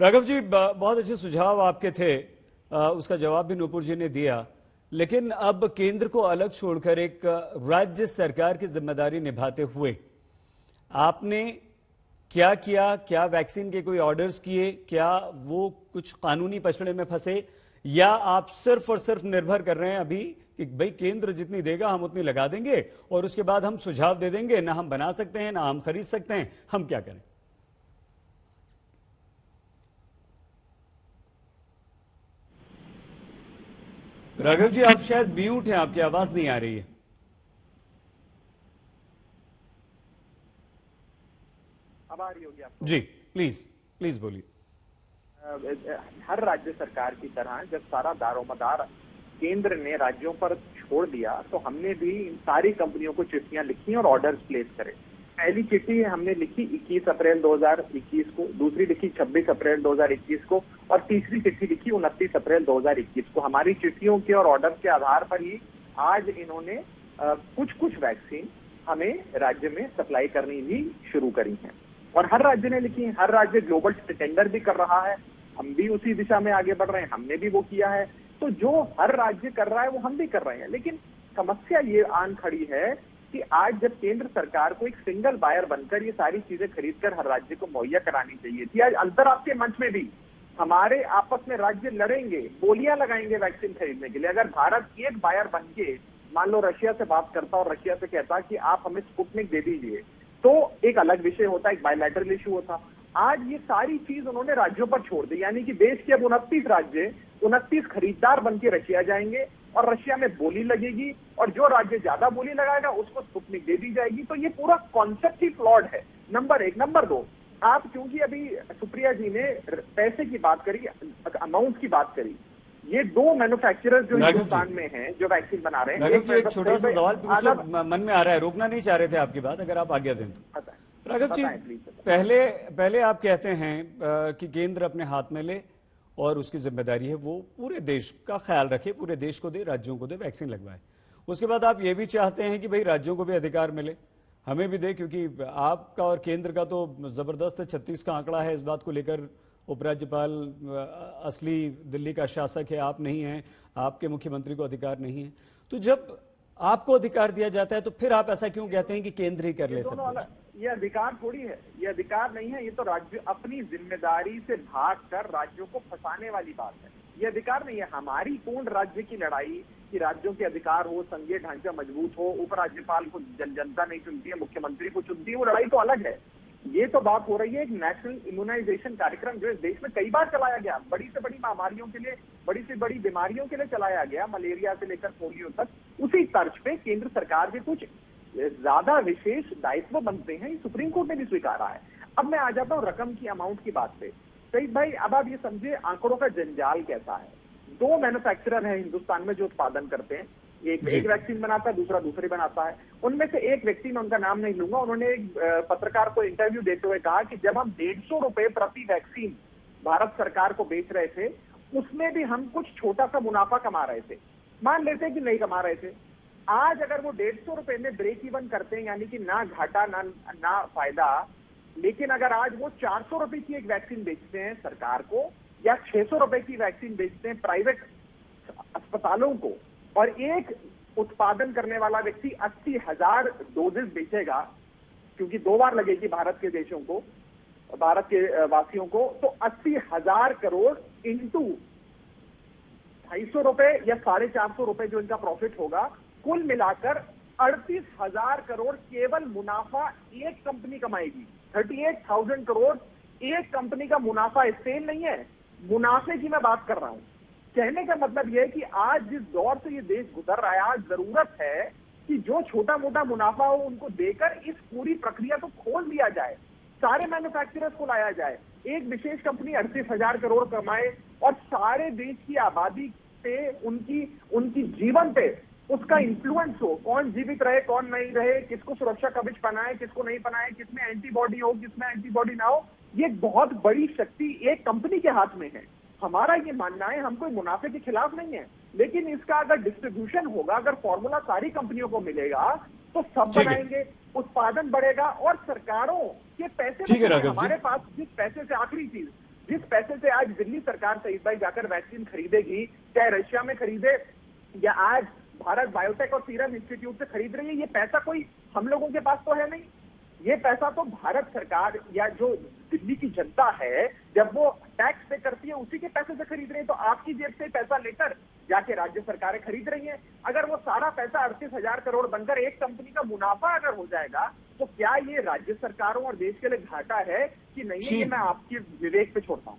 राघव जी, बहुत अच्छे सुझाव आपके थे। उसका जवाब भी नूपुर जी ने दिया। लेकिन अब केंद्र को अलग छोड़कर एक राज्य सरकार की जिम्मेदारी निभाते हुए आपने क्या किया? क्या वैक्सीन के कोई ऑर्डर्स किए? क्या वो कुछ कानूनी पछड़े में फंसे, या आप सिर्फ और सिर्फ निर्भर कर रहे हैं अभी कि भाई केंद्र जितनी देगा हम उतनी लगा देंगे और उसके बाद हम सुझाव दे देंगे, ना हम बना सकते हैं ना हम खरीद सकते हैं, हम क्या करें? राघव जी, आप शायद म्यूट हैं, आपकी आवाज नहीं आ रही है। अब आ रही होगी आपको? जी, प्लीज प्लीज बोलिए। हर राज्य सरकार की तरह जब सारा दारोमदार केंद्र ने राज्यों पर छोड़ दिया तो हमने भी इन सारी कंपनियों को चिट्ठियां लिखी और ऑर्डर्स प्लेस करे। पहली चिट्ठी हमने लिखी 21 अप्रैल 2021 को, दूसरी लिखी 26 अप्रैल 2021 को और तीसरी चिट्ठी लिखी 29 अप्रैल 2021 को। हमारी चिट्ठियों के और ऑर्डर के आधार पर ही आज इन्होंने कुछ कुछ वैक्सीन हमें राज्य में सप्लाई करनी भी शुरू करी है और हर राज्य ने लिखी है। हर राज्य ग्लोबल टेंडर भी कर रहा है, हम भी उसी दिशा में आगे बढ़ रहे हैं, हमने भी वो किया है। तो जो हर राज्य कर रहा है वो हम भी कर रहे हैं। लेकिन समस्या ये आन खड़ी है कि आज जब केंद्र सरकार को एक सिंगल बायर बनकर ये सारी चीजें खरीदकर हर राज्य को मुहैया करानी चाहिए थी, आज अंतर्राष्ट्रीय मंच में भी हमारे आपस में राज्य लड़ेंगे, बोलियां लगाएंगे वैक्सीन खरीदने के लिए। अगर भारत एक बायर बन के मान लो रशिया से बात करता और रशिया से कहता कि आप हमें स्पुतनिक दे दीजिए, तो एक अलग विषय होता, एक बायलैटरल इशू होता। आज ये सारी चीज उन्होंने राज्यों पर छोड़ दी, यानी कि देश के अब 29 राज्य 29 खरीदार बन के रशिया जाएंगे और रशिया में बोली लगेगी और जो राज्य ज्यादा बोली लगाएगा उसको स्पुतनिक दे दी जाएगी। तो ये पूरा कॉन्सेप्ट ही फ्लॉड है, नंबर एक। नंबर दो, आप क्योंकि अभी सुप्रिया जी ने पैसे की बात करी, अमाउंट की बात करी, ये दो मैन्युफैक्चरर्स जो हिंदुस्तान में हैं जो वैक्सीन बना रहे हैं। एक छोटा सा सवाल मन में आ रहा है, रोकना नहीं चाह रहे थे आपकी बात, अगर आप आज्ञा दें तो। राघव जी, पहले आप कहते हैं कि केंद्र अपने हाथ में ले और उसकी जिम्मेदारी है वो पूरे देश का ख्याल रखे, पूरे देश को दे, राज्यों को दे, वैक्सीन लगवाए। उसके बाद आप ये भी चाहते हैं कि भाई राज्यों को भी अधिकार मिले, हमें भी दे, क्योंकि आपका और केंद्र का तो जबरदस्त 36 का आंकड़ा है। इस बात को लेकर उपराज्यपाल असली दिल्ली का शासक है, आप नहीं हैं, आपके मुख्यमंत्री को अधिकार नहीं है। तो जब आपको अधिकार दिया जाता है तो फिर आप ऐसा क्यों कहते हैं कि केंद्र ही कर ले सब कुछ? ये अधिकार थोड़ी है, ये अधिकार नहीं है, ये तो राज्य अपनी जिम्मेदारी से भागकर राज्यों को फंसाने वाली बात है। ये अधिकार नहीं है। हमारी पूर्ण राज्य की लड़ाई कि राज्यों के अधिकार हो, संघीय ढांचा मजबूत हो, उपराज्यपाल को जनता नहीं चुनती है, मुख्यमंत्री को चुनती है, वो लड़ाई तो अलग है। ये तो बात हो रही है एक नेशनल इम्यूनाइजेशन कार्यक्रम जो इस देश में कई बार चलाया गया, बड़ी से बड़ी महामारियों के लिए, बड़ी से बड़ी बीमारियों के लिए चलाया गया, मलेरिया से लेकर पोलियो तक। उसी तर्ज पे केंद्र सरकार के कुछ ज्यादा विशेष दायित्व बनते हैं, सुप्रीम कोर्ट ने भी स्वीकारा है। अब मैं आ जाता हूँ रकम की, अमाउंट की बात पे। सईद भाई, अब आप ये समझे आंकड़ों का जंजाल कैसा है। दो मैन्युफैक्चरर हैं हिंदुस्तान में जो उत्पादन करते हैं, एक वैक्सीन बनाता है, दूसरा दूसरी बनाता है। उनमें से एक व्यक्ति, मैं उनका नाम नहीं लूंगा, उन्होंने एक पत्रकार को इंटरव्यू देते हुए कहा कि जब हम 150 रुपए प्रति वैक्सीन भारत सरकार को बेच रहे थे, उसमें भी हम कुछ छोटा सा मुनाफा कमा रहे थे। मान लेते कि नहीं कमा रहे थे, आज अगर वो 150 रुपए में ब्रेक इवन करते हैं, यानी कि ना घाटा ना फायदा, लेकिन अगर आज वो 400 रुपए की एक वैक्सीन बेचते हैं सरकार को या 600 रुपए की वैक्सीन बेचते हैं प्राइवेट अस्पतालों को, और एक उत्पादन करने वाला व्यक्ति 80,000 डोजेस बेचेगा, क्योंकि 2 बार लगेगी भारत के देशों को, भारत के वासियों को, तो 80,000 करोड़ इंटू 250 रुपए या 450 रुपए जो इनका प्रॉफिट होगा, कुल मिलाकर 38,000 करोड़ केवल मुनाफा एक कंपनी कमाएगी। 38,000 करोड़ एक कंपनी का मुनाफा, सेल नहीं है, मुनाफे की मैं बात कर रहा हूं। कहने का मतलब यह है कि आज जिस दौर से ये देश गुजर रहा है, आज जरूरत है कि जो छोटा मोटा मुनाफा हो उनको देकर इस पूरी प्रक्रिया को खोल दिया जाए, सारे मैन्युफैक्चरर्स को लाया जाए, एक विशेष कंपनी 38,000 करोड़ कमाए और सारे देश की आबादी पे, उनकी जीवन पे उसका इंफ्लुएंस हो, कौन जीवित रहे कौन नहीं रहे, किसको सुरक्षा कवच पहनाए किसको नहीं पहनाए, किसमें एंटीबॉडी हो किसमें एंटीबॉडी ना हो। ये बहुत बड़ी शक्ति एक कंपनी के हाथ में है। हमारा ये मानना है, हम कोई मुनाफे के खिलाफ नहीं है, लेकिन इसका अगर डिस्ट्रीब्यूशन होगा, अगर फॉर्मूला सारी कंपनियों को मिलेगा तो सब बनाएंगे, उत्पादन बढ़ेगा और सरकारों के पैसे हमारे पास जिस पैसे से, आखिरी चीज, जिस पैसे से आज दिल्ली सरकार शहीद भाई जाकर वैक्सीन खरीदेगी, चाहे रशिया में खरीदे या आज भारत बायोटेक और सीरम इंस्टीट्यूट से खरीद रही है, ये पैसा कोई हम लोगों के पास तो है नहीं। ये पैसा तो भारत सरकार या जो दिल्ली की जनता है, जब वो टैक्स पे करती है उसी के पैसे से खरीद रही है। तो आपकी जेब से पैसा लेकर जाके राज्य सरकारें खरीद रही हैं। अगर वो सारा पैसा 38,000 करोड़ बनकर एक कंपनी का मुनाफा अगर हो जाएगा, तो क्या ये राज्य सरकारों और देश के लिए घाटा है कि नहीं है? ये मैं आपके विवेक पे छोड़ता हूं।